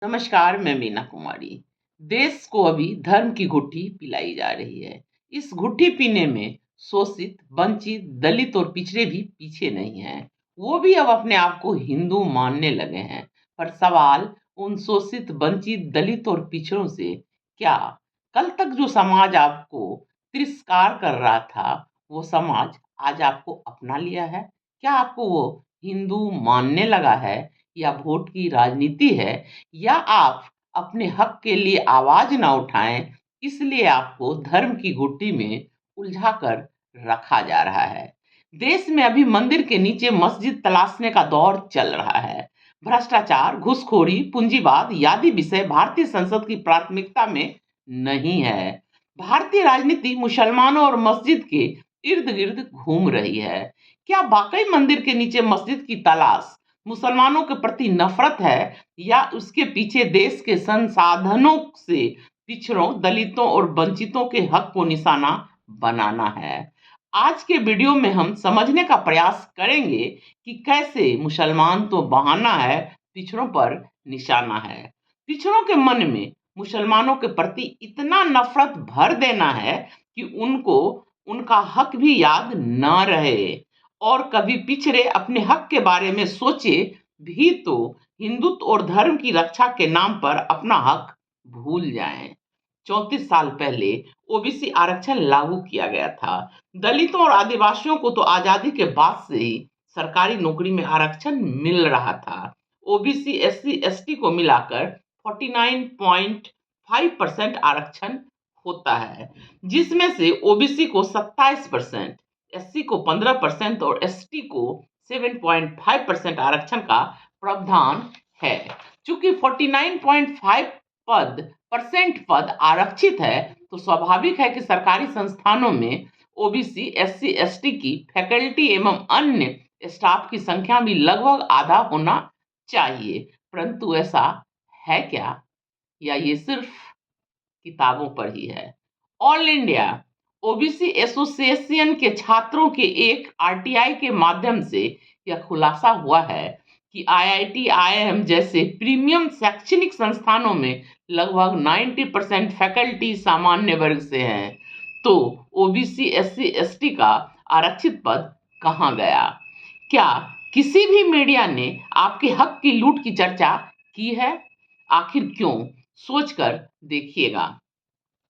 नमस्कार, मैं मीना कुमारी। देश को अभी धर्म की घुट्टी पिलाई जा रही है। इस घुट्टी पीने में शोषित, वंचित, दलित और पिछड़े भी पीछे नहीं हैं। वो भी अब अपने आप को हिंदू मानने लगे हैं। पर सवाल उन शोषित, वंचित, दलित और पिछड़ों से, क्या कल तक जो समाज आपको तिरस्कार कर रहा था, वो समाज आज आपको अपना लिया है? क्या आपको वो हिंदू मानने लगा है, या वोट की राजनीति है, या आप अपने हक के लिए आवाज ना उठाएं, इसलिए आपको धर्म की घुट्टी में उलझा कर रखा जा रहा है। देश में अभी मंदिर के नीचे मस्जिद तलाशने का दौर चल रहा है। भ्रष्टाचार, घूसखोरी, पूंजीवाद आदि विषय भारतीय संसद की प्राथमिकता में नहीं है। भारतीय राजनीति मुसलमानों और मस्जिद के इर्द गिर्द घूम रही है। क्या वाकई मंदिर के नीचे मस्जिद की तलाश मुसलमानों के प्रति नफरत है, या उसके पीछे देश के संसाधनों से पिछड़ों, दलितों और वंचितों के हक को निशाना बनाना है? आज के वीडियो में हम समझने का प्रयास करेंगे कि कैसे मुसलमान तो बहाना है, पिछड़ों पर निशाना है। पिछड़ों के मन में मुसलमानों के प्रति इतना नफरत भर देना है कि उनको उनका हक भी याद ना रहे, और कभी पिछड़े अपने हक के बारे में सोचे भी तो हिंदुत्व और धर्म की रक्षा के नाम पर अपना हक भूल जाएं। 34 साल पहले ओबीसी आरक्षण लागू किया गया था। दलितों और आदिवासियों को तो आजादी के बाद से ही सरकारी नौकरी में आरक्षण मिल रहा था। ओबीसी, एससी, एसटी को मिलाकर 49.5% आरक्षण होता है, जिसमें से ओबीसी को 27%, एससी को 15% और एसटी को 7.5% आरक्षण का प्रावधान है। चूंकि 49.5 पद आरक्षित है, तो स्वाभाविक है कि सरकारी संस्थानों में ओबीसी, एससी, एसटी की फैकल्टी एवं अन्य स्टाफ की संख्या भी लगभग आधा होना चाहिए। परंतु ऐसा है क्या, या ये सिर्फ किताबों पर ही है? ऑल इंडिया ओबीसी एसोसिएशन के छात्रों के एक आरटीआई के माध्यम से यह खुलासा हुआ है कि आईआईटी, आईआईएम जैसे प्रीमियम शैक्षणिक संस्थानों में लगभग 90% फैकल्टी सामान्य वर्ग से हैं। तो ओबीसी, एससी, एसटी का आरक्षित पद कहाँ गया? क्या किसी भी मीडिया ने आपके हक की लूट की चर्चा की है? आखिर क्यों? सोचकर देखिएगा।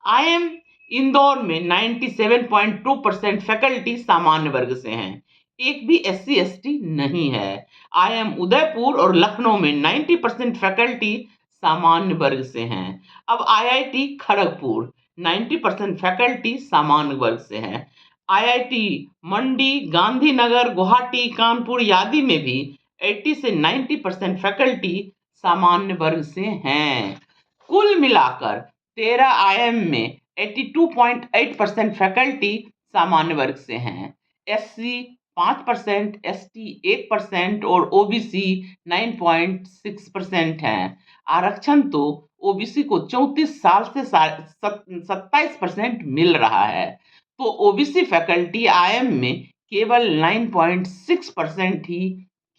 आईएम इंदौर में 97.2% फैकल्टी सामान्य वर्ग से हैं। एक भी एससी एसटी नहीं है। आईएम उदयपुर और लखनऊ में 90% फैकल्टी सामान्य वर्ग से हैं। अब आईआईटी खड़गपुर 90% फैकल्टी सामान्य वर्ग से हैं। आईआईटी मंडी, गांधीनगर, गुवाहाटी, कानपुर आदि में भी 80 से 90% फैकल्टी सामान्य वर्ग से हैं। कुल मिलाकर 13 आईएम में 82.8% फैकल्टी सामान्य वर्ग से हैं। एससी 5%, एसटी 1% और ओबीसी 9.6% हैं। आरक्षण तो ओबीसी को 34 साल से 27% मिल रहा है, तो ओबीसी फैकल्टी आईएम में केवल 9.6% ही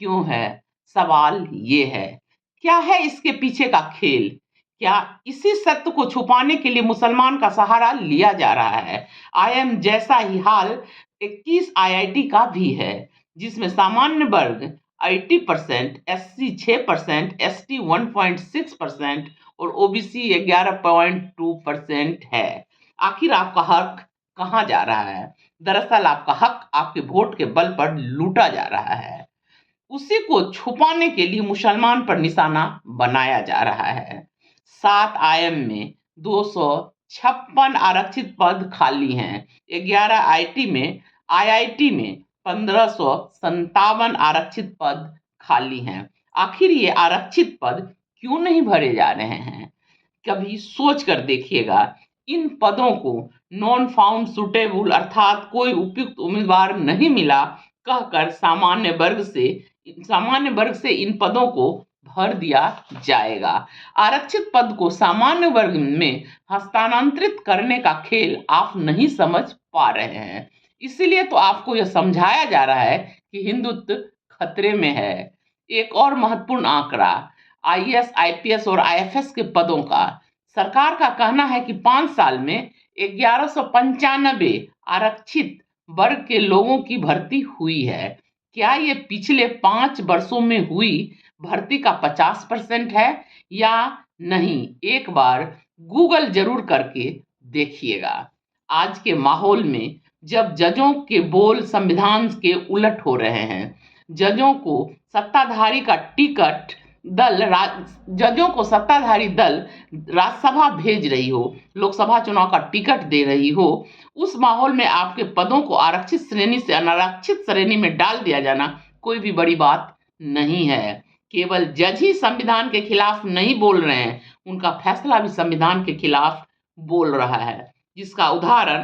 क्यों है? सवाल ये है। क्या है इसके पीछे का खेल? क्या इसी सत्य को छुपाने के लिए मुसलमान का सहारा लिया जा रहा है? आईएम जैसा ही हाल 21 आईआईटी का भी है, जिसमें सामान्य वर्ग 80%, एससी 6%, एसटी 1.6% और ओबीसी 11.2% है। आखिर आपका हक कहाँ जा रहा है? दरअसल आपका हक आपके वोट के बल पर लूटा जा रहा है। उसी को छुपाने के लिए मुसलमान पर निशाना बनाया जा रहा है। 7 आईएम में 256 आरक्षित पद खाली हैं। 11 आईआईटी में 1557 आरक्षित पद खाली हैं। आखिर ये आरक्षित पद क्यों नहीं भरे जा रहे हैं? कभी सोच कर देखिएगा। इन पदों को नॉन फाउंड सुटेबल, अर्थात कोई उपयुक्त उम्मीदवार नहीं मिला कहकर सामान्य वर्ग से इन पदों को भर दिया जाएगा। आरक्षित पद को सामान्य वर्ग में हस्तांतरित करने का खेल आप नहीं समझ पा रहे हैं। इसीलिए तो आपको यह समझाया जा रहा है कि हिंदुत्व खतरे में है। एक और महत्वपूर्ण आंकड़ा, आईएएस, आईपीएस और आईएफएस के पदों का सरकार का कहना है कि 5 साल में 1195 आरक्षित वर्ग के लोगों की भर्ती हुई है। क्या ये पिछले 5 वर्षों में हुई भर्ती का 50% है या नहीं? एक बार गूगल जरूर करके देखिएगा। आज के माहौल में जब जजों के बोल संविधान के उलट हो रहे हैं, जजों को सत्ताधारी का टिकट दल जजों को सत्ताधारी दल राज्यसभा भेज रही हो, लोकसभा चुनाव का टिकट दे रही हो, उस माहौल में आपके पदों को आरक्षित श्रेणी से अनारक्षित श्रेणी में डाल दिया जाना कोई भी बड़ी बात नहीं है। केवल जज ही संविधान के खिलाफ नहीं बोल रहे हैं, उनका फैसला भी संविधान के खिलाफ बोल रहा है, जिसका उदाहरण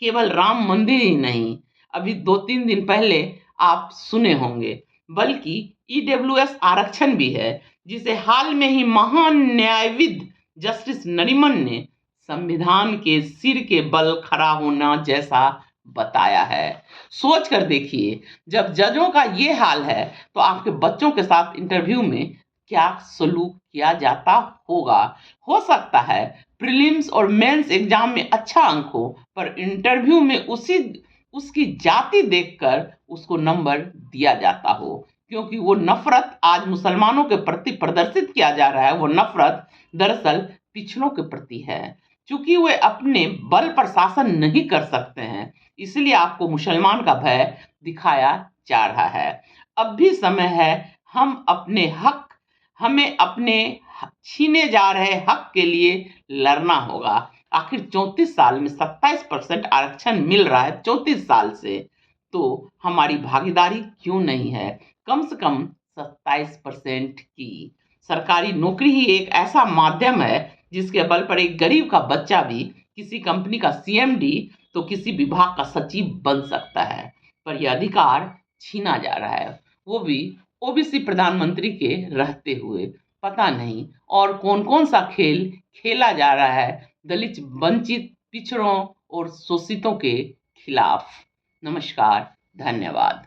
केवल राम मंदिर ही नहीं, अभी 2-3 दिन पहले आप सुने होंगे, बल्कि ईडब्ल्यूएस आरक्षण भी है, जिसे हाल में ही महान न्यायविद जस्टिस नरीमन ने संविधान के सिर के बल खड़ा होना जैसा बताया है। सोच कर देखिए, जब जजों का ये हाल है तो आपके बच्चों के साथ इंटरव्यू में क्या सलूक किया जाता होगा। हो सकता है प्रीलिम्स और मेंस एग्जाम में अच्छा अंक हो, पर इंटरव्यू में उसकी जाति देखकर उसको नंबर दिया जाता हो, क्योंकि वो नफरत आज मुसलमानों के प्रति प्रदर्शित किया जा रहा है, वो नफरत दरअसल पिछड़ों के प्रति है। चूंकि वे अपने बल पर शासन नहीं कर सकते हैं, इसलिए आपको मुसलमान का भय दिखाया जा रहा है। अब भी समय है, हमें अपने छीने जा रहे हक के लिए लड़ना होगा। आखिर 34 साल में 27% आरक्षण मिल रहा है, 34 साल से, तो हमारी भागीदारी क्यों नहीं है कम से कम 27% की? सरकारी नौकरी ही एक ऐसा माध्यम है जिसके बल पर एक गरीब का बच्चा भी किसी कंपनी का सीएमडी तो किसी विभाग का सचिव बन सकता है, पर यह अधिकार छीना जा रहा है, वो भी ओबीसी प्रधानमंत्री के रहते हुए। पता नहीं और कौन कौन सा खेल खेला जा रहा है दलित, वंचित, पिछड़ों और शोषितों के खिलाफ। नमस्कार, धन्यवाद।